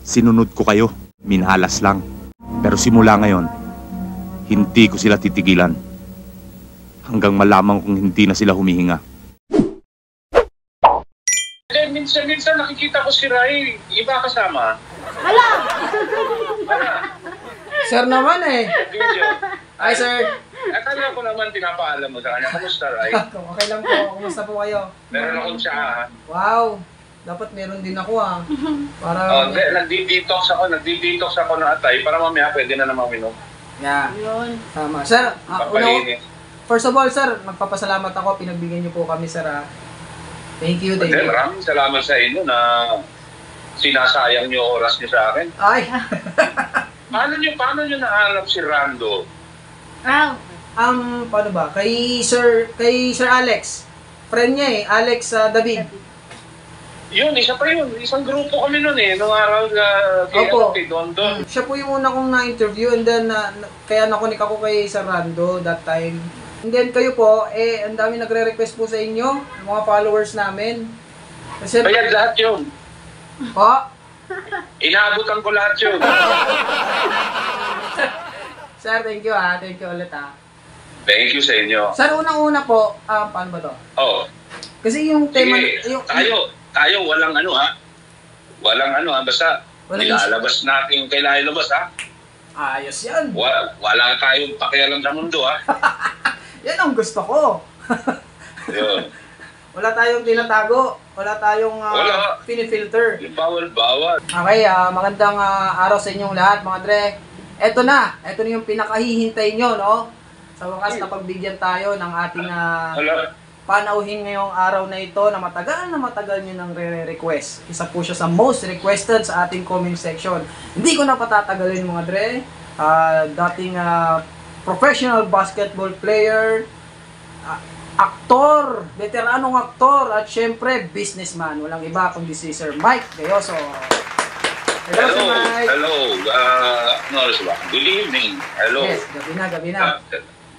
Sinunod ko kayo, minhalas lang. Pero simula ngayon, hindi ko sila titigilan. Hanggang malaman kong hindi na sila humihinga. Minsan nakikita ko si Rai, iba kasama. Hala! Sir naman eh. Video. Hi sir. Akala ko naman pinapaalam mo sa kanya. Kamusta, Rai? Okay lang po. Kumusta po kayo? Meron akong tsaha. Wow. Dapat meron din ako ah. Para... Nagdi-detox ako ng atay para mamaya pwede na naman minom. Yeah. Yun. Tama. Sir, Papalinis. first of all sir, magpapasalamat ako. Pinagbigyan niyo po kami sir ah. Thank you. Maraming salamat sa inyo na sinasayang niyo oras niyo sa akin. Ay! Paano niyo nahanap si Rando? Paano ba? Kay Sir Alex. Friend niya eh, Alex David. Yun, isa pa yun. Isang grupo kami nun eh. Nung araw kay Dondon. Siya po yung una kong na-interview and then kaya nakunik ako kay Sir Rando that time. And then kayo po, ang dami nagre-request po sa inyo, yung mga followers namin. Kasi, Kaya lahat yun. po, Inaabutan ko lahat yun. Sir, thank you ha. Thank you ulit ha. Thank you sa inyo. Sir, unang-una po, paano ba to? Oh. Kasi yung tema... Sige, tayo walang ano ha. Walang ano ha, basta nilalabas natin yung kailangan ilabas ha. Ayos yan. Wala tayong pakialam sa mundo ha. Yan ang gusto ko. Yun. Wala tayong tinatago. Wala tayong pinifilter. Yung bawal-bawal. Okay, magandang araw sa inyong lahat mga dre. Ito na yung pinakahihintay nyo, no? Sa wakas napagbigyan tayo ng ating panauhin ngayong araw na ito na matagal nyo nang re-request. Isa po siya sa most requested sa ating comment section. Hindi ko na patatagalin mga dre. Dating professional basketball player, aktor, veteranong aktor, at syempre businessman. Walang iba kundi si Sir Mike Gayoso. Hello, Sir Mike. Hello. Good evening. Hello. Yes, gabi na.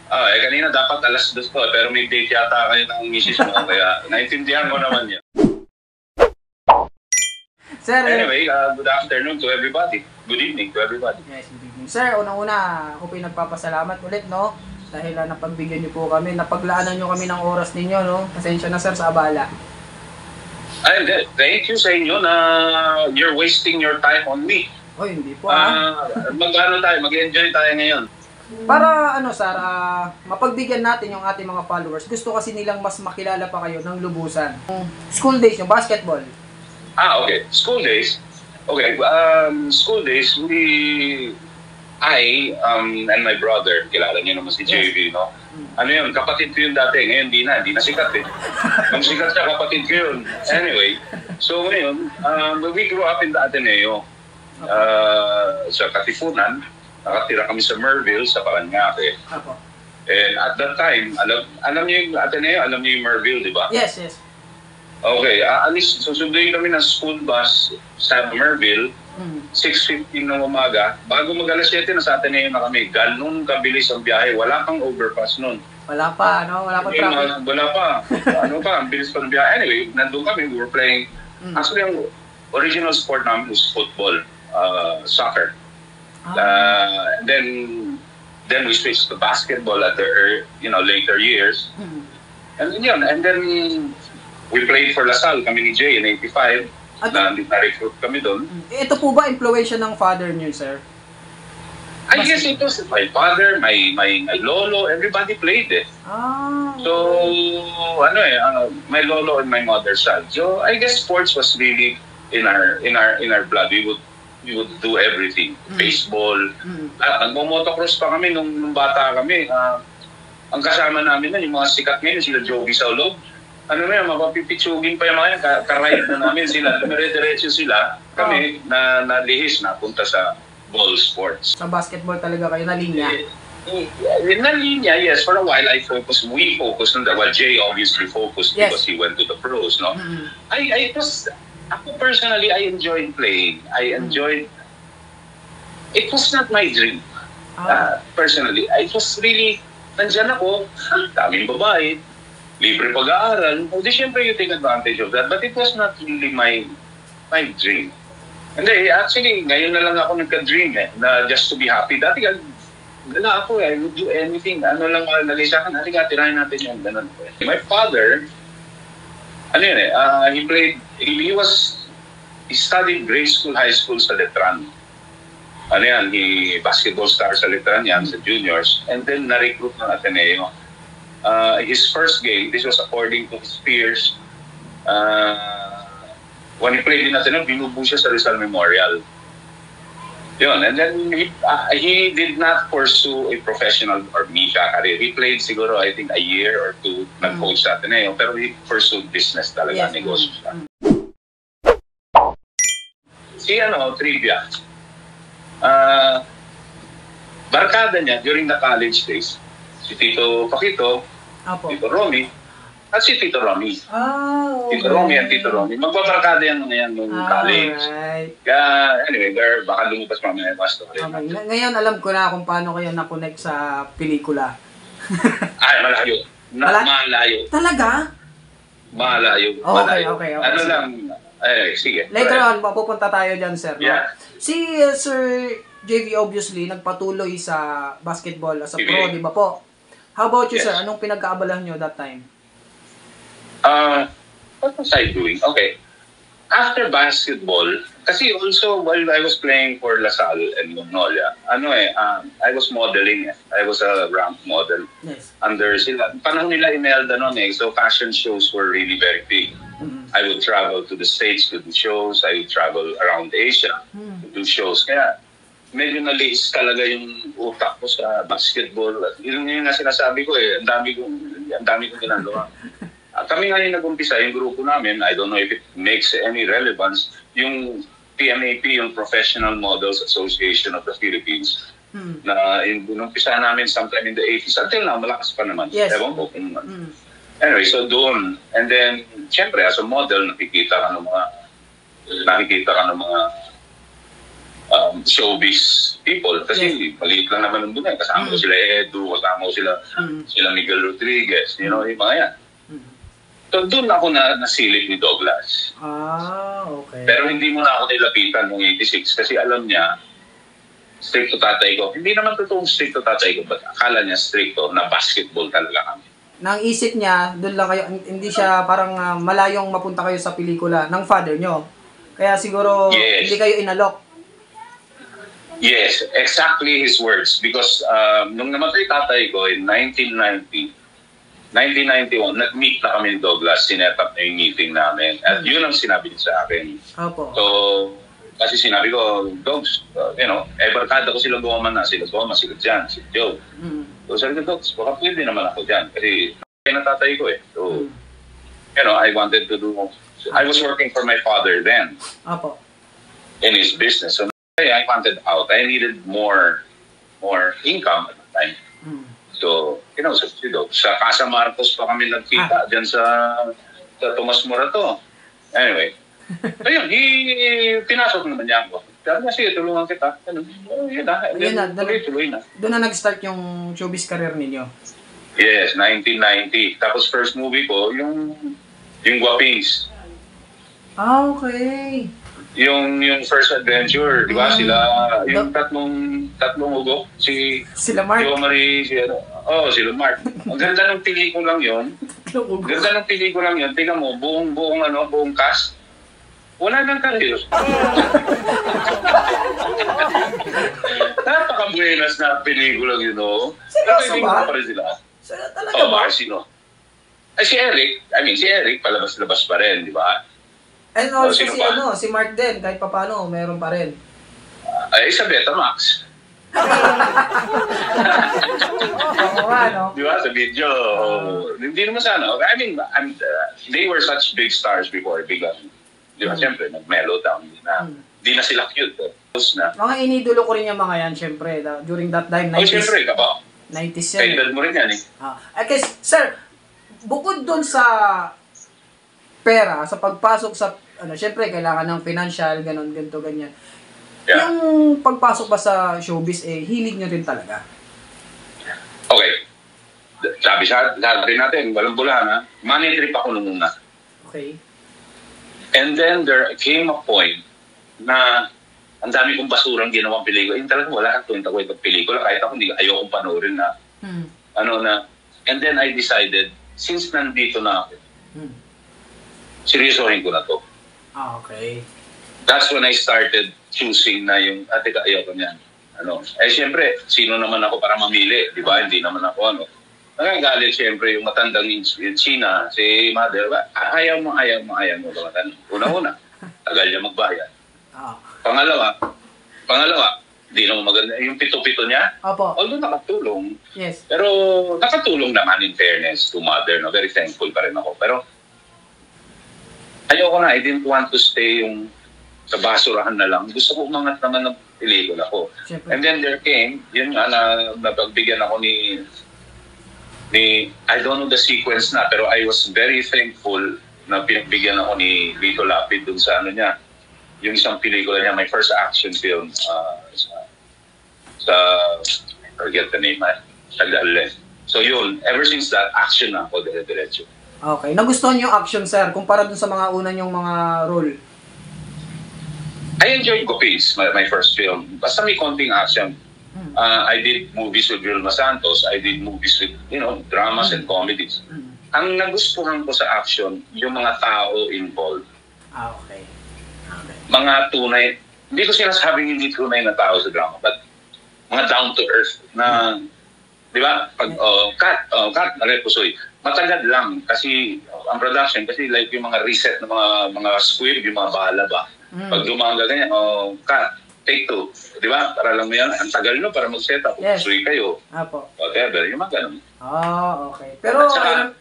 Kanina dapat alas 2 ko, pero may date yata kayo ng misis mo, kaya naintindihan ko naman yan. Sir, anyway, good afternoon to everybody. Good evening to everybody. Yes, good evening. Sir, unang-una, ako po yung nagpapasalamat ulit, no? Dahil napagbigyan niyo po kami, napaglaanan niyo kami ng oras ninyo, no? Pasensya na, sir, sa abala. Thank you sa inyo na you're wasting your time on me. Oh, hindi po, mag-enjoy tayo ngayon. Para, sir, mapagbigyan natin yung ating mga followers, gusto kasi nilang mas makilala pa kayo ng lubusan. School days, yung basketball. Okay. School days. Okay, school days, I and my brother, kilala niyo naman si JV, no? Ano yun, kapatid ko yun dati, ngayon di na sikat eh. Nung sikat siya, kapatid ko yun. Anyway, so ngayon, we grew up in the Ateneo. Sa Katipunan, nakatira kami sa Merville, sa Paranaque. And at that time, alam niyo yung Ateneo, alam niyo yung Merville, di ba? Yes. Okay, susunduin kami ng school bus sa Merville, 6:15 ng umaga. Bago mag-alas 7, nasa Ateneo na kami. Ganun kabilis ang biyahe. Wala pang overpass nun. Wala pa, no? Wala pa traffic. Wala pa. Ang bilis pa ng biyahe. Anyway, nandun kami. We were playing. Actually, ang original sport namin was football, soccer. Then we switched to basketball at the later years. And then we played for LaSalle, kami ni Jay in 85. Na-recruit kami doon. Ito po ba influensya ng father niyo, sir? I guess it was my father, my lolo, everybody played it. So, my lolo and my mother's side. So, I guess sports was really in our blood. We would do everything. Baseball. Nagmo-motocross pa kami nung bata kami. Ang kasama namin na yung mga sikat ngayon, sila Joby Saulog. Mapapipitsugin pa yung mga yan, karayot na namin sila, lumire-diretso sila, kami na nalihis na punta sa ball sports. Sa basketball talaga kayo na linya? Na linya, yes. For a while, we focused on that. Well, Jay obviously focused because he went to the pros, no? Ako personally, I enjoyed playing. It was not my dream, personally. I was really, nandyan ako, daming babae, libre pag-aaral, hindi syempre you take advantage of that, but it was not really my dream. Hindi, actually, ngayon na lang ako nagka-dream na just to be happy. Dati gala ako I would do anything. Ano lang nalagay sa akin, halika, tirahin natin yung ganun. My father, he studied grade school, high school sa Letran. He basketball star sa Letran yan, sa juniors. And then na-recruit ng Ateneo. His first game, this was according to his peers, when he played in Ateneo, binubu siya sa Rizal Memorial. Yun, and then he did not pursue a professional or media career. He played siguro, I think, a year or two nag-coach sa Ateneo, pero he pursued business talaga, negosyo siya. Trivia. Barkada niya during the college days, si Tito Paquito, Tito Romy, at si Tito Romy. Okay. Tito Romy and Tito Romy. Magbabarkada yan nung college. Right. Kaya, anyway, baka lumipas mamaya yung story. Okay. Ngayon alam ko na kung paano kayo na-connect sa pelikula. Ay, malayo. Malayo. Talaga? Malayo. Okay. Ano lang, sige. Later on, mapupunta tayo dyan, sir. No? Yeah. Si Sir JV obviously nagpatuloy sa basketball as a pro, di ba po? How about you, sir? Anong pinagkaabalahan nyo that time? What was I doing? Okay. After basketball, kasi also while I was playing for LaSalle and Magnolia, I was modeling. I was a ramp model. Yes. Under sila. Panahon nila Imelda noon so fashion shows were really very big. Mm-hmm. I would travel to the States to do shows. I would travel around Asia to do shows. Kaya medyo na-lace talaga yung utak ko sa basketball. Yun yung sinasabi ko ang dami kong ginagawa. Kami nga yung nag-umpisa, yung grupo namin, I don't know if it makes any relevance, yung PMAP, yung Professional Models Association of the Philippines, na inumpisa namin sometime in the 80s. Until now, malakas pa naman. Yes. Ewan ko kung anyway, so doon. And then, syempre, as a model, nakikita ka ng mga showbiz people. Kasi maliit lang naman doon. Kasama ko sila Edu, kasama ko sila Miguel Rodriguez, yung mga yan. So doon ako nasilip ni Douglas. Okay. Pero hindi mo na ako nilapitan noong 86 kasi alam niya, stricto tatay ko. Hindi naman totoong stricto tatay ko, but akala niya stricto na basketball talaga kami. Nang isip niya, doon lang kayo, hindi siya parang malayong mapunta kayo sa pelikula ng father nyo. Kaya siguro hindi kayo inalok. Yes, exactly his words. Because nung namatay tatay ko in 1991, nag-meet na kami ni Douglas, sinet up na yung meeting namin. At yun ang sinabi niya sa akin. Opo. So, kasi sinabi ko, Dogs, barkada ko sila Goma na. Sila Goma, sila dyan, si Joe. So, sabi ko, Dogs, baka pwede naman ako dyan. Kasi natatay ko So, I wanted to do, I was working for my father then. Opo. In his business. So, I wanted out. I needed more income at the time. So, sa Casa Marcos pa kami nagkita dyan sa Tomas Morato. Anyway, so yun, pinasok naman niya ako. Sabi niya, sige, tulungan kita. Tuloy na. Doon na nag-start yung showbiz career ninyo? Yes, 1990. Tapos first movie ko, yung Guapings. Okay. Yung first adventure, di ba? Sila, yung tatlong ugo, sila Mark. Sila Mark. Ang ganda ng pelikulang yun. Tingnan mo, buong cast. Wala nang karir. Napaka-buenas na pelikulang yun, Seryoso ba? Pa rin sila. Talaga ba? Sino? Si Eric, palabas-labas pa rin, di ba? And also si Mark din, kahit paano, meron pa rin. Sa Betamax. Di ba, sa video. Hindi naman sana. They were such big stars before. Di ba, siyempre, nag-mellow down. Di na sila cute. Mga inidulo ko rin yung mga yan, siyempre. During that time, 90s. Siyempre, ka ba? 90s yan. Kaidal mo rin yan Okay, sir, bukod dun sa pera, sa pagpasok sa, siyempre, kailangan ng financial, ganito, ganyan. Yeah. Yung pagpasok ba sa showbiz, hilig nyo rin talaga? Okay. Sabi natin, walang bulahan, money trip ako nung una. Okay. And then there came a point na ang dami kong basurang ginawang pelikula. Yung talagang wala kang kwentang pelikula. Kahit ako, ayokong panoorin na, and then I decided, since nandito na ako, seryosohin ko na to. Okay. That's when I started choosing na yung, teka, ayoko niyan. Siyempre, sino naman ako para mamili, di ba? Hindi naman ako, Nagagalit siyempre yung matandang China, si Mother, ayaw mo. Una-una, tagal niya magbayad. Pangalawa, di naman maganda. Yung pito-pito niya, although nakatulong. Yes. Pero nakatulong naman in fairness to Mother, no? Very thankful pa rin ako. Pero ayoko na, I didn't want to stay yung sa basurahan na lang. Gusto ko umangat naman ng pelikula ko. Siyempre. And then there came, yun nga na napagbigyan ako ni I don't know the sequence na, pero I was very thankful na pinagbigyan ako ni Lito Lapid dun sa niya, yung isang pelikula niya, my first action film sa I forget the name, Tagal. So yun, ever since that, action na ako, dire-diretso. Okay. Nagustuhan niyo yung action, sir, kumpara dun sa mga una niyong mga role? I enjoyed Copies, my first film. Basta may konting action. I did movies with Vilma Santos. I did movies with, dramas and comedies. Ang nagustuhan ko sa action, yung mga tao involved. Okay. Mga tunay, hindi ko sinasabing hindi tunay na tao sa drama, but mga down to earth na, di ba? Pag, cut, Pusoy. Matagal lang kasi ang production, kasi like yung mga reset ng mga squib, yung mga bahala ba. Pag dumanga ganyan, cut. Take 2. Di ba? Para lang mo yan. Ang tagal no para mag-set up. Yes. Suy kayo. Apo. Whatever. Yung mga ganun. Okay. Pero, saka,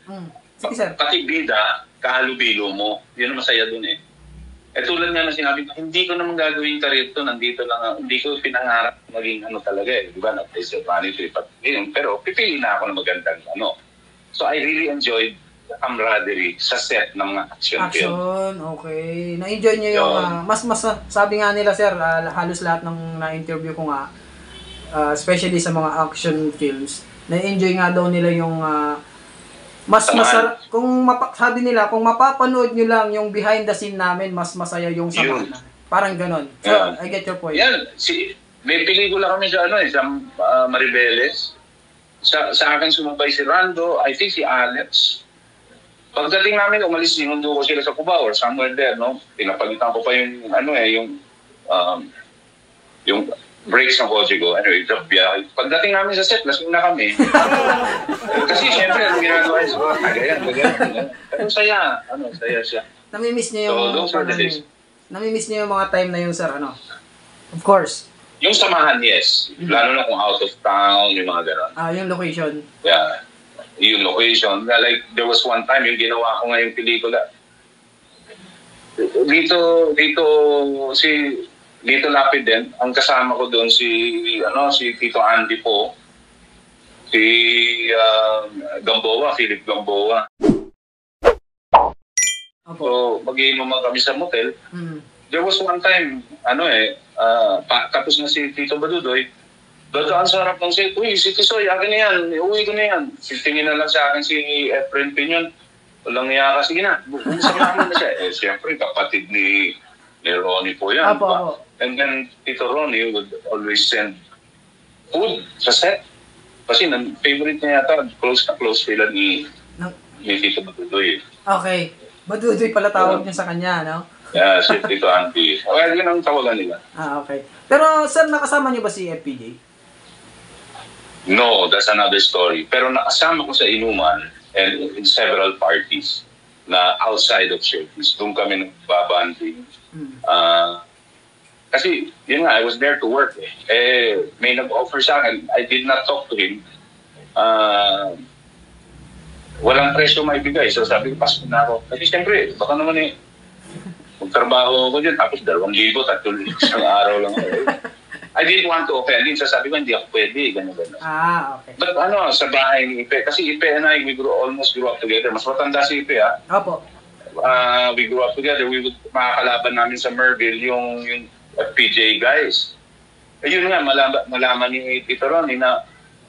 sige, sir. Pati bida, kahalubilo mo. Yun ang masaya dun eh. Tulad nga na sinabi ko, hindi ko naman gagawin career to. Nandito lang, hindi ko pinangarap maging talaga eh. Di ba? Na-place of money, pero pipili na ako ng magandang So I really enjoyed the camaraderie sa set ng mga action film. Okay. Na-enjoy niyo yung, mas sabi nga nila, sir, halos lahat ng na-interview ko nga, especially sa mga action films, na-enjoy nga daw nila yung, sabi nila, kung mapapanood nyo lang yung behind the scene namin, mas masaya yung samahan. Parang ganon. So, I get your point. Yan. May pelikula kami sa sa Maribeles. Sa akin sumabay si Rando, I think si Alex. Pagdating namin, umalis, sinundo ko sila sa Cubao or somewhere there, no? Pinapalitan ko pa yung, yung brakes ng kotse ko. Anyway, biyahe. Pagdating namin sa set, lasing na kami. Kasi siyempre, ano ginagawa yun? Ganyan. Pero saya. Saya siya. Namimiss niyo yung, namimiss niyo yung mga time na yun, sir, Of course. Yung samahan, yes. Lalo na kung out of town, yung mga gano'n. yung location. Yeah. Yung location. Like, there was one time, yung ginawa ko ngayong pelikula. Dito Lapid din. Ang kasama ko doon si Tito Andy po. Si Gamboa, Philip Gamboa. So, mag-iinom kami sa motel. There was one time, tapos na si Tito Badudoy, dadaan sa harap ng set, uy, si Tisoy, akin na yan, uwi ko na yan. Tingin na lang sa akin si Efren Piñon, walang niya kasi na, samahan na siya. Siyempre, kapatid ni Ronnie po yan. Apo. And then, Tito Ronnie would always send food sa set. Kasi favorite niya yata, close sila ni Tito Badudoy. Okay. Badudoy pala tawag niya sa kanya, no? Yeah, si Tito Andy. Well, yun ang tawagan nila. Okay. Pero, sir, nakasama niyo ba si FPJ? No, that's another story. Pero nakasama ko sa inuman and in several parties na outside of showbiz. Doon kami nagbabanding. Kasi, yun nga, I was there to work eh. May nag-offer sa akin. I did not talk to him. Walang presyo maibigay. So sabi ko, pasok na ako. Kasi siyempre, baka naman magtrabaho ko dyan. Tapos 2,000, 3 isang araw lang ako. I didn't want to offend him. So sabi ko, hindi ako pwede. Ganun. Okay. But sa bahay ni Ipe. Kasi Ipe and I, we almost grew up together. Mas matanda si Ipe, Opo. We grew up together. We would makakalaban namin sa Merville yung FPJ guys. Yun nga, malaman ni Tito Ronnie na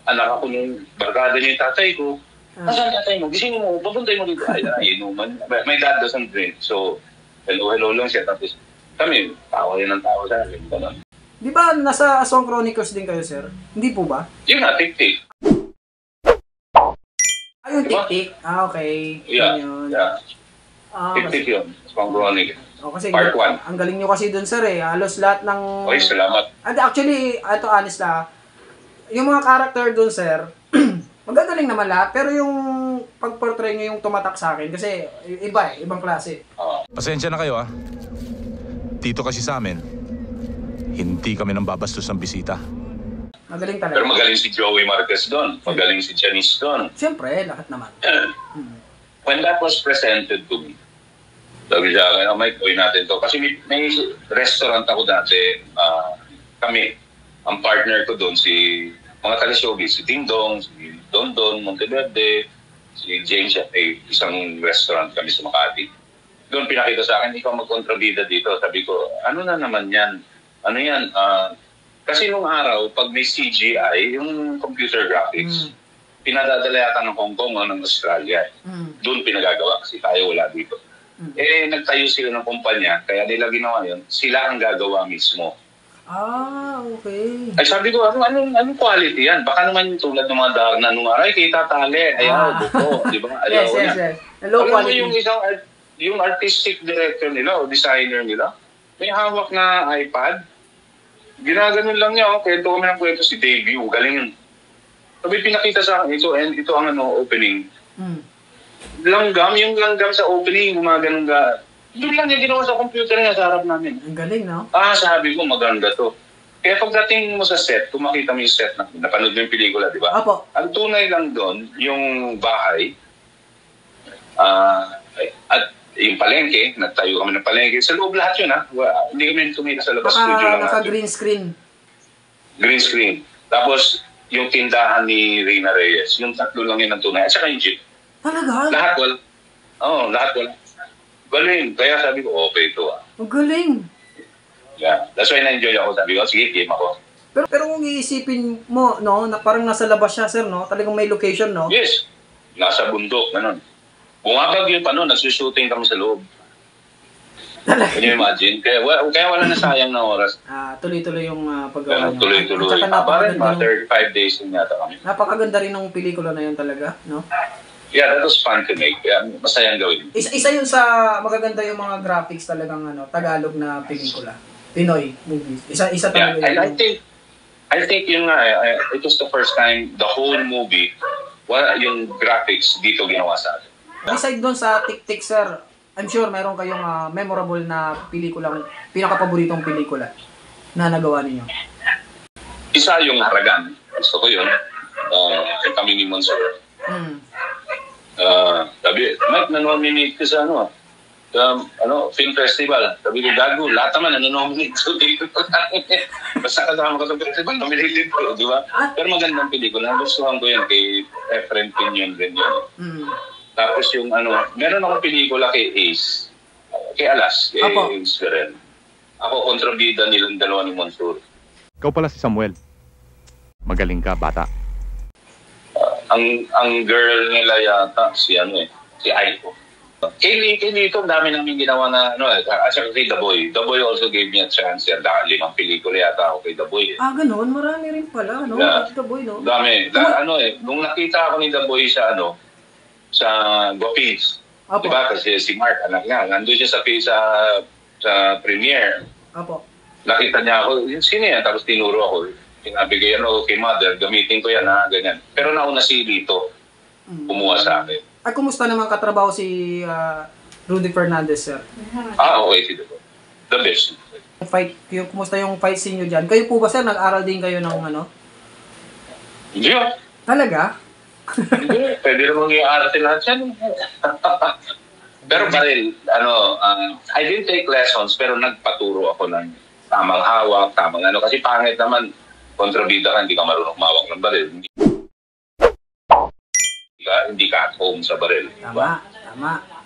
anak ako nung barkada niya yung tatay ko. Nasaan tatay mo? Gising mo, papuntay mo dito. Ay, inuman. My dad doesn't drink. So, hello lang siya. Tapos, kami, tawa rin ng tawa sa akin. Ganun. Di ba nasa Song Chronicles din kayo, sir? Hindi po ba? Yun nga, tik-tik. Ayun, tik-tik. Okay. Yeah, Yun. yeah. Tik-tik yun. Song Chronicles. Kasi Part 1. ang galing nyo kasi dun, sir eh. Halos lahat ng... Okay, salamat. And actually, ito honest na, yung mga character dun, sir, magagaling naman lahat, pero yung pag-portray nyo yung tumatak sa akin, kasi iba eh, ibang klase. Pasensya na kayo Dito kasi sa amin, hindi kami nang babastos ng bisita. Magaling talaga. Pero magaling si Joey Marquez doon. Magaling si Janice doon. Siyempre, lahat naman. When that was presented to me, sabi siya, may gawin natin to. Kasi may restaurant ako dati, kami, ang partner ko doon, si mga taga-showbiz, si Ding Dong, si Don Don Monteverde, si James, isang restaurant kami sa Makati. Doon pinakita sa akin, ikaw magkontrabida dito. Sabi ko, ano na naman yan? Ano yan? Kasi nung araw, pag may CGI, yung computer graphics, pinadadala yata ng Hong Kong o ng Australia. Doon pinagagawa kasi tayo wala dito. Nagtayo sila ng kumpanya, kaya nila ginawa yun, sila ang gagawa mismo. Okay. Ay sabi ko, anong quality yan? Baka naman yung tulad ng mga Darna nung aray, kita tali, ayaw, buko, di ba? Ayaw yes. Low quality. Yung artistic director nila o designer nila, may hawak na iPad. Ginaganon lang niya, kwento kami ng kwento si Debut, galing yun. Sabi pinakita sa akin, ito ang opening. Yung langgam sa opening, gumaganon ka. Doon lang niya ginawa sa computer niya sa harap namin. Ang galing, no? Sabi ko, maganda to. Kaya pagdating mo sa set, kung makita mo yung set, napanood mo yung pelikula, di ba? Apo. Ang tunay lang doon, yung bahay, at yung palengke, nagtayo kami ng palengke. Sa loob lahat yun, hindi kami tumira sa labas studio lang. Naka-green screen. Green screen. Tapos, yung tindahan ni Reyna Reyes, yung tatlo lang yun ang tunay. At saka yung jeep. Talaga? Lahat wala. Lahat wala. Galing. Kaya sabi ko, okay ito Ang galing. Yeah. That's why na-enjoy ako. Sabi ko, sige, game ako. Pero kung iisipin mo, no, na parang nasa labas siya, sir, no? Talagang may location, no? Yes. Nasa bundok, ganun. Bumabagyo pa noon, nagsushooting kami sa loob. Can you imagine? Kaya wala na sayang na oras. Tuloy-tuloy yung paggawa niya. Tuloy-tuloy. Parang mga 35 days yung yata kami. Napakaganda rin ng pelikula na yun talaga, no? Yeah, that was fun to make. Yeah, masayang gawin. Isa yun sa magaganda yung mga graphics talagang Tagalog na pelikula. Pinoy movies. Isa talaga yun. And I think yun nga, it was the first time the whole movie, yung graphics dito ginawa sa atin. Aside doon sa Tik-Tik, sir, I'm sure meron kayong memorable na pelikulang, pinaka-paboritong pelikula na nagawa ninyo. Isa yung Haragan. Gusto ko yun. Kami ni Monsoor. Sabi, Mike, nanominate ka sa film festival. Sabi ko, gago, lahat naman nanominate. So, basta kasama ka sa festival, nominated ko, di ba? Pero magandang pelikula. Gustuhan ko yun kay Efren Pinion din yun. Tapos yung meron akong pelikula kay Ace. Kay Alas, kay Ace Ferrer. Ako, kontrabida nilang dalawa ni Monsoor. Ikaw pala si Samuel. Magaling ka, bata. Ang girl nila yata, si Aiko. Kay Lito, dami namin ginawa na, at saka kay The Boy. The Boy also gave me a chance. Limang pelikula yata ako kay The Boy. Ganun? Marami rin pala, no? Yeah. The Boy, no? Dami. Nung nakita ako ni The Boy sa, sa Guapins. Diba? Kasi si Mark, anak niya. Nandun siya sa premiere. Apo. Nakita niya ako, sino yan? Tapos tinuro ako. Sinabi ko kay mother, gamitin ko yan ganyan. Pero nauna si Lito, kumuha sa akin. At kumusta naman katrabaho si Rudy Fernandez, sir? Okay, si The best. Kumusta yung fight scene nyo dyan? Kayo po ba, sir, nag-aral din kayo ng Hindi Talaga? Hindi, pwede namang i-arte lahat yan. Pero baril, I didn't take lessons, pero nagpaturo ako ng tamang hawak, tamang kasi pangit naman, kontrabida ka, hindi ka marunong mawak ng baril. Hindi ka at home sa baril. Tama.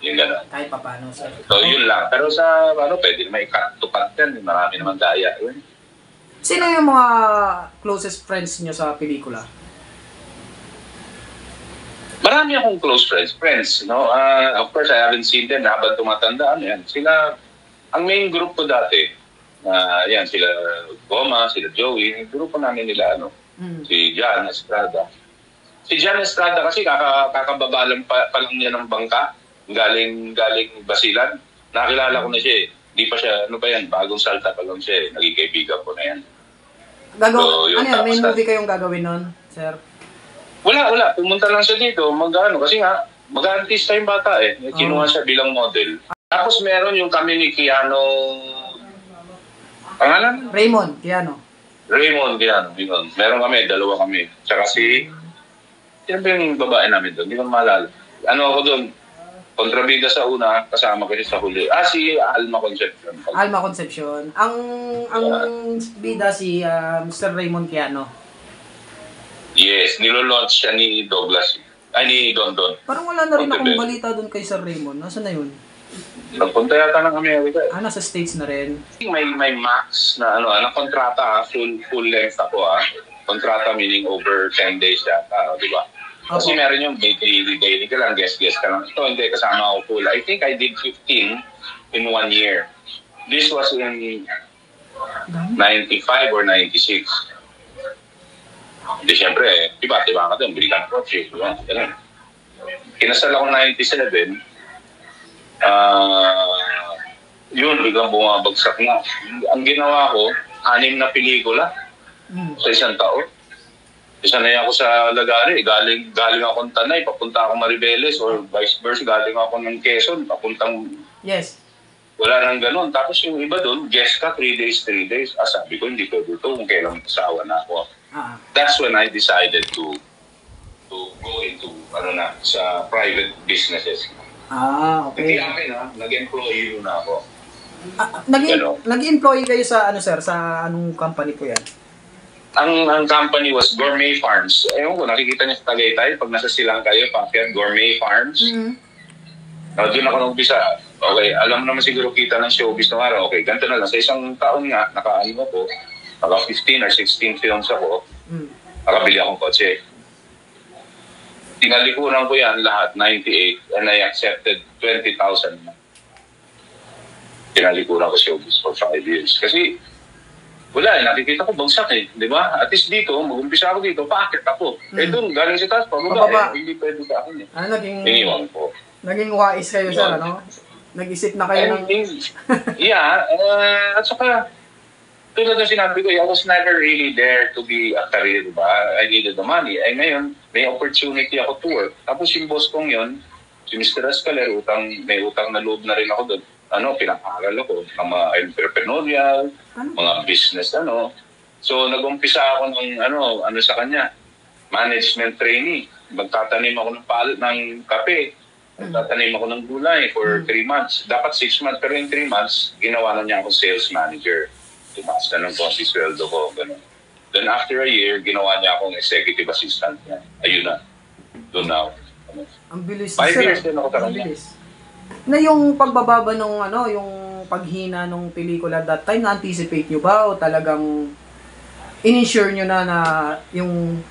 Yung gano'n. Kahit pa paano, sir. So, yun lang. Pero sa, pwede may cut to cut yan. Marami naman daya. Yun. Sino yung mga closest friends nyo sa pelikula? Marami akong close friends. Of course, I haven't seen them habang tumatanda. Sila ang main group ko dati, yan, sila Goma, sila Joey, grupo namin nila, si John Estrada. Si John Estrada kasi kakababalan pa lang niya ng bangka, galing Basilan. Nakilala ko na siya eh. Hindi pa siya, bagong salta pa lang siya eh. Naging kaibigan ko na yan. May movie kayong gagawin nun, sir? Wala. Pumunta lang siya dito, kasi nga, mag-artista yung bata eh. Kinuha siya bilang model. Tapos meron yung kami ni Keanu, pangalan? Raymond Keanu. Meron kami, dalawa kami. Tsaka yan ba yung babae namin doon? Hindi ko maalala. Ako doon? Kontrabida sa una, kasama ko sa huli. Si Alma Concepcion. Alma Concepcion. Ang bida si Mr. Raymond Keano. Yes, nilo-launch siya ni Douglas. Ni Don. Parang wala na rin akong balita doon kay Sir Raymond. Nasaan na yun? Nagpunta yata ng Amerika. Nasa States na rin. May max na kontrata, full length ako Kontrata meaning over 10 days yata, di ba? Kasi meron yung daily ka lang, guest ka lang. Ito hindi, kasama ako full. I think I did 15 in 1 year. This was in 95 or 96. Hindi, syempre, iba ka doon, Brilliant Project, diba? Kinasal ako 97, yun, biglang bumabagsak na. Ang ginawa ko, 6 na pelikula sa isang taon. Sanay ako sa Lagari, galing akong Tanay, papunta ako Maribeles, or vice versa, galing ako ng Quezon, papuntang... Yes. Wala nang ganun. Tapos yung iba doon, guest ka, 3 days. Sabi ko, hindi pwede ito kung kailang asawa na ako. That's when I decided to go into, sa private businesses. Okay. Hindi akin nag-employee na ako. Nag-employee kayo sa sir, sa anong company po yan? Ang company was Gourmet Farms. Ewan ko, nakikita niyo sa Tagaytay, pag nasa silang kayo, Gourmet Farms. Doon ako nag-umpisa. Okay, alam naman siguro kita ng showbiz ng araw. Okay, ganito na lang. Sa isang taon nga, naka 15 or 16 films ako. Nakabili akong kotse. Tinalikuran ko yan lahat, 98, and I accepted 20,000. Tinalikuran ko showbiz for 5 years. Kasi, wala nakikita ko bagsak di ba? At least dito, mag-umpisa ako dito, paakit ako. Doon, galing sa taas, pababa, hindi pwede sa akin iniwan ko. Naging wise kayo, sir, Nag-isip na kayo ng... At saka, tulad ng sinabi ko, I was never really there to be a career, diba? I needed the money. Ngayon, may opportunity ako to work. Tapos yung boss kong yun, si Mr. Escaler, may utang na loob na rin ako doon. Pinag-aaral ako ng mga entrepreneurial, mga business, So, nag-umpisa ako ng, sa kanya, management trainee. Magtatanim ako ng kape. Magtatanim ako ng gulay for 3 months. Dapat 6 months, pero in 3 months, ginawa na niya ako sales manager. Tumaas na ng konti sweldo ko, gano'n. Then after a year, ginawa niya akong executive assistant niya. Ayun na. Doon na ako. Ang bilis. 5 years din ako sa kanya. Na yung pagbababa nung yung paghina nung pelikula that time, na-anticipate nyo ba o talagang in-ensure nyo na yung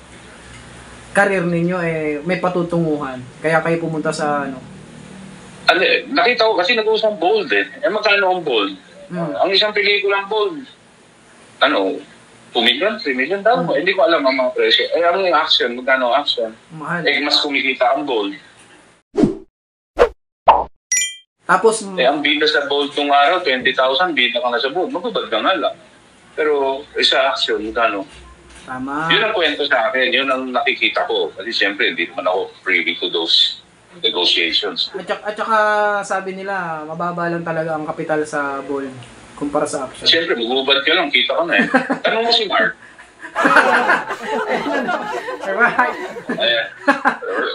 career ninyo may patutunguhan? Kaya kayo pumunta sa nakita ko kasi nag-uusang bold magkano ang bold? Ang isang pelikulang bold, 2 million, 3 million daw. Hindi ko alam ang mga presyo. Ang action, magkano ang action? Mahal. Mas kumikita ang bold. Tapos, ang bida sa bold nung araw, 20,000, bida ka na sa bold. Magubad ka nga lang. Pero sa action, magkano? Tama. Yun ang kwento sa akin. Yun ang nakikita ko. Kasi siyempre, hindi naman ako privy to those negotiations. At saka sabi nila, mababa lang talaga ang kapital sa bold kumpara sa action. Siyempre, magubad ka lang. Kita ka na Tanong mo si Mark. Sir Mark. Ayan.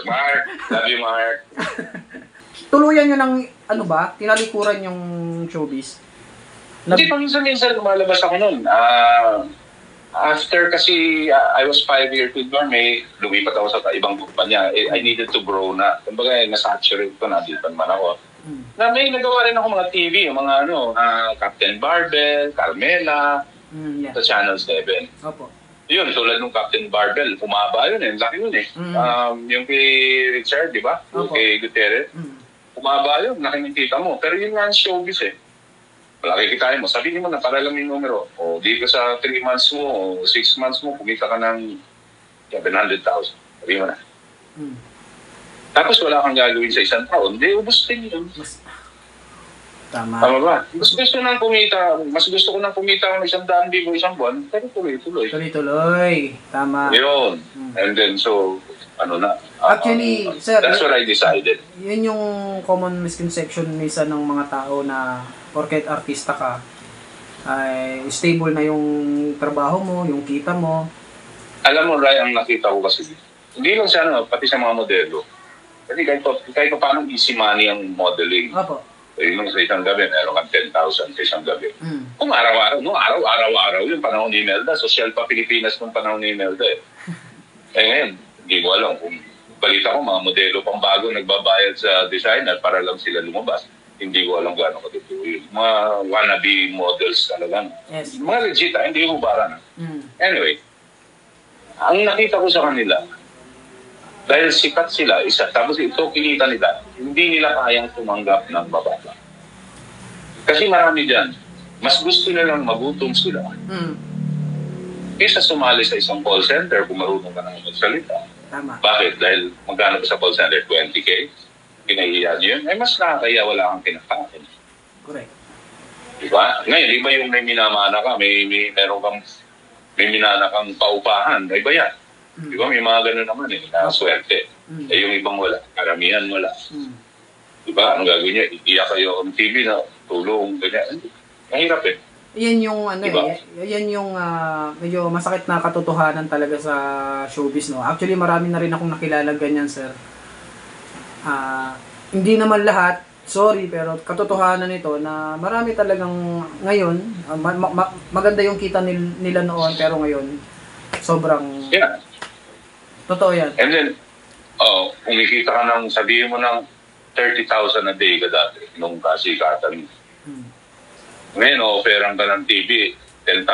Mark. Love you, Mark. Tuluyan nyo ng, tinalikuran yung showbiz? Hindi, paminsan-minsan lumalabas ako nun. After kasi I was 5 years with Gourmet, lumipat ako sa ibang kumpanya. I needed to grow na. Kumbaga, nasaturate ko na, dito naman ako. Na may nagawa rin ako mga TV, yung mga Captain Barbell, Carmela, sa Channel 7. Opo. Yun, tulad ng Captain Barbell, humaba yun laki yun yung kay Richard, di ba? Yung kay Gutierrez. Humaba yun, nakikita mo. Pero yun nga ang showbiz malaki kitain mo, sabihin mo na para lang yung numero. O dito sa 3 months mo o 6 months mo, kumita ka ng 700,000. Sabihin mo na. Tapos wala kang gagawin sa isang taon, di ubos din yun. Tama. Tama ba? Mas gusto ko nang kumita ng 100,000 isang buwan, pero tuloy-tuloy. Tuloy-tuloy. Tama. Yun. And then, so, actually, sir, that's what I decided. Yun yung common misconception minsan ng mga tao na porket artista ka, ay stable na yung trabaho mo, yung kita mo. Alam mo, Ray, ang nakita ko kasi, hindi lang siya, pati sa mga modelo. Kasi kahit pa paano easy money ang modeling. Opo. Yung sa isang gabi, meron kang 10,000 sa isang gabi. Kung araw-araw, yung panahon ni Imelda, social pa Pilipinas nung panahon ni Imelda eh. Ngayon, hindi ko alam kung balita ko, mga modelo pang bago nagbabayad sa designer para lang sila lumabas. Hindi ko alam gaano katotoo yun. Mga wannabe models talaga. Yes. Mga legit, hindi ko baran. Anyway, ang nakita ko sa kanila, dahil sikat sila, isa, tapos ito kinita nila, hindi nila kayang tumanggap ng bababa. Kasi marami dyan, mas gusto nilang magutom sila. Kaysa sumali sa isang call center kung marunong ka nang magsalita. Tama. Bakit? Dahil magkano ba sa call center? 20K? Pinahiya niyo yun? Mas nakakaya wala kang kinakain. Correct. Diba? Ngayon, iba yung may minamana ka, may minana kang paupahan, iba yan. Diba? May mga ganun naman na swerte. Yung ibang wala. Karamihan wala. Diba? Ang gagawin niya, iiyak kayo ng TV na tulong, ganyan. Mahirap eh. Yan yung diba? Yan yung medyo masakit na katotohanan talaga sa showbiz, no. Actually, marami na rin akong nakilala ganyan, sir. Hindi naman lahat, sorry, pero katotohanan nito na marami talagang ngayon, maganda yung kita nila noon, pero ngayon sobrang totoo yan. And then, kumikita ka ng, sabihin mo ng 30,000 a day ka dati nung kasikatan. Ngayon, offeran ka ng TV, 10,000,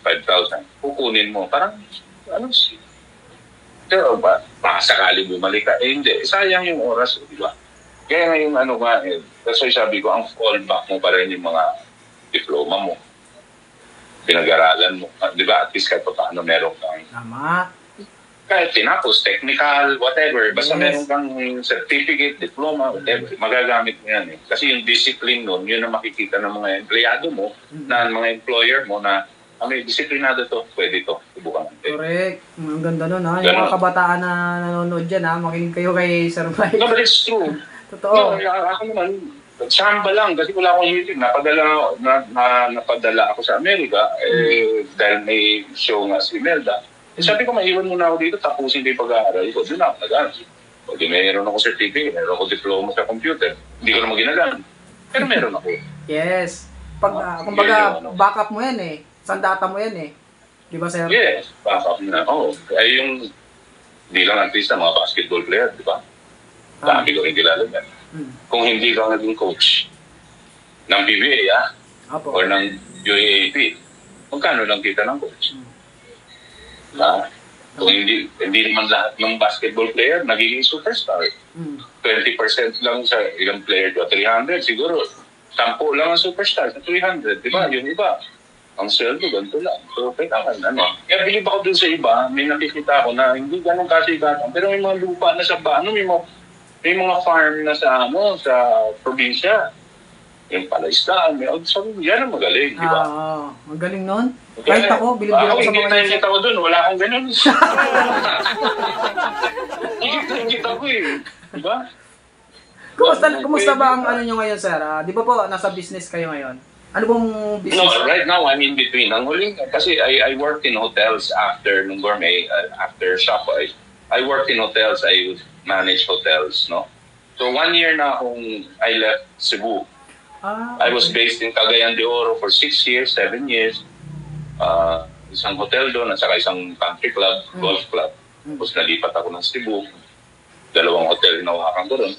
5,000. Kukunin mo. Parang, pero baka sakali bumalik ka. Hindi. Sayang yung oras, di ba? Kaya ngayon, that's why sabi ko, ang fallback mo pa rin yung mga diploma mo. Pinag-aralan mo. Di ba? At least kahit paano meron kang... Tama. Kahit tinapos, technical, whatever. Basta meron kang certificate, diploma, whatever. Magagamit mo yan eh. Kasi yung discipline nun, yun ang makikita ng mga empleyado mo, na mga employer mo na may disiplinado to, pwede to, subukan natin. Correct. Ang ganda nun ha. Yung mga kabataan na nanonood dyan ha, makinig kayo kay Sir Mike. No, but it's true. Totoo. No, ako naman, samba lang kasi wala akong hilig. Napadala ako sa Amerika dahil may show nga si Imelda. Sabi ko, maiwan muna ako dito, tapusin ko yung pag-aaral ko. Doon ako nag-aaral. Pwede meron ako certificate, meron ako diploma sa computer. Hindi ko naman ginagamit. Pero meron ako. Yes. Kumbaga, backup mo yan eh. Sandata mo yan eh. Di ba, sir? Yes, backup na. Ay yung, hindi lang artista, mga basketball player, di ba? Dami ko rin kilala yan. Kung hindi ka naging coach ng PBA, or ng UAAP, magkano lang kita ng coach? Kung hindi naman lahat ng basketball player nagiging superstar. 20% lang sa ilang player, 300 siguro. 10 lang ang superstar sa 300, di ba? Yung iba, ang sweldo, ganito lang. So, kailangan, Kaya bilib ako dun sa iba, may nakikita ako na hindi ganun kasikatan. Pero may mga lupa na sa may mga farm na sa probinsya. Yung palaistaan, yan ang magaling, di ba? Magaling nun. Kahit ako, bilib ako sa mga yun. Kita ko dun, wala akong ganun. Kita ko eh. Di ba? Kumusta ba ang nyo ngayon, sir? Di ba po, nasa business kayo ngayon? Ano bang business? No, right now, I'm in between. Ang huling, kasi I worked in hotels after nung gourmet, after Shopify. I worked in hotels, I manage hotels, no? So 1 year na akong I left Cebu. I was based in Cagayan de Oro for 6 years, 7 years. Isang hotel doon at saka isang country club, golf club. Tapos nalipat ako ng Cebu. 2 hotel hinawakan ko doon.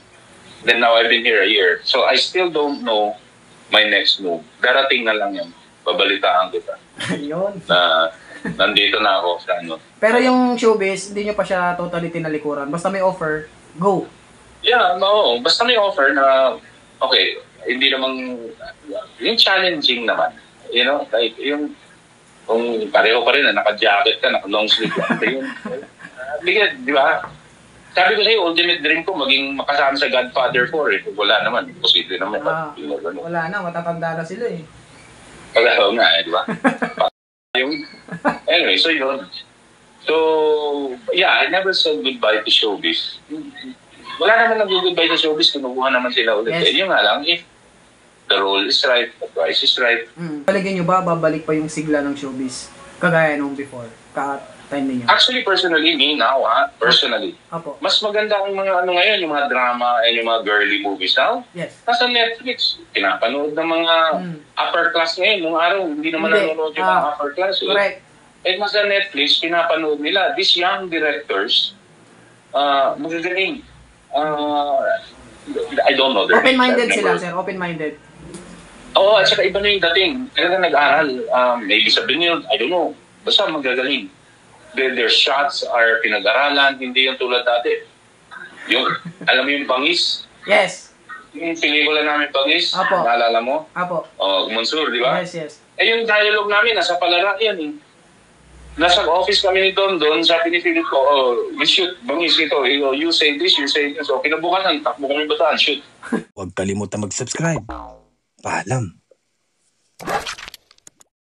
Then now I've been here a year. So I still don't know my next move. Darating na lang yan. Babalitaan kita. Yun. Na nandito na ako sa ano. Pero yung showbiz, hindi nyo pa siya totally tinalikuran. Basta may offer, go. Yeah, no. Basta may offer na, okay, hindi namang, yung challenging naman. You know, like yung kung pareho pa rin na naka-jacket ka, naka-long sleeve ka, yun. Bigyan, di ba? Sabi ko sa'yo, ultimate dream ko, maging makasama sa Godfather 4 eh. Wala naman, posible naman. Wala na, matatanda na sila eh. Wala nga eh, di ba? Anyway, so yun. So, yeah, I never said goodbye to showbiz. Wala naman nag-goodbye to showbiz, kinukuha naman sila ulit. Yes. Yun nga lang, if the role is right, the price is right. Paligyan nyo ba, babalik pa yung sigla ng showbiz? Kagaya nung before? Time ninyo? Actually, personally, me now, personally. Apo. Mas maganda ang mga ano ngayon, yung mga drama and yung mga girly movies now. Yes. Nasa Netflix, pinapanood ng mga upper class ngayon. Nung araw, hindi naman nanonood yung mga upper class. Correct. Eh, nasa Netflix, pinapanood nila. These young directors, magagaling. I don't know. Open-minded sila, sir. Open-minded. Oo, at saka iba na yung dating. Talaga nag-aral. Maybe sabihin nyo, I don't know. Basta magagaling. Their shots are pinag-aralan, hindi yung tulad dati. Yung, alam mo yung Bangis? Yes. Yung pelikula namin Bangis, Apo. naalala mo? Apo. Mansur, di ba? Yes, yes. Eh yung dialogue namin, nasa Palara yan eh. Nasa office kami ni Don, sabi ni Philip ko, we shoot, Bangis ito, you say this, you say this. So kinabukasan, takbo kami bataan, shoot. Huwag kalimutan mag-subscribe. Paalam.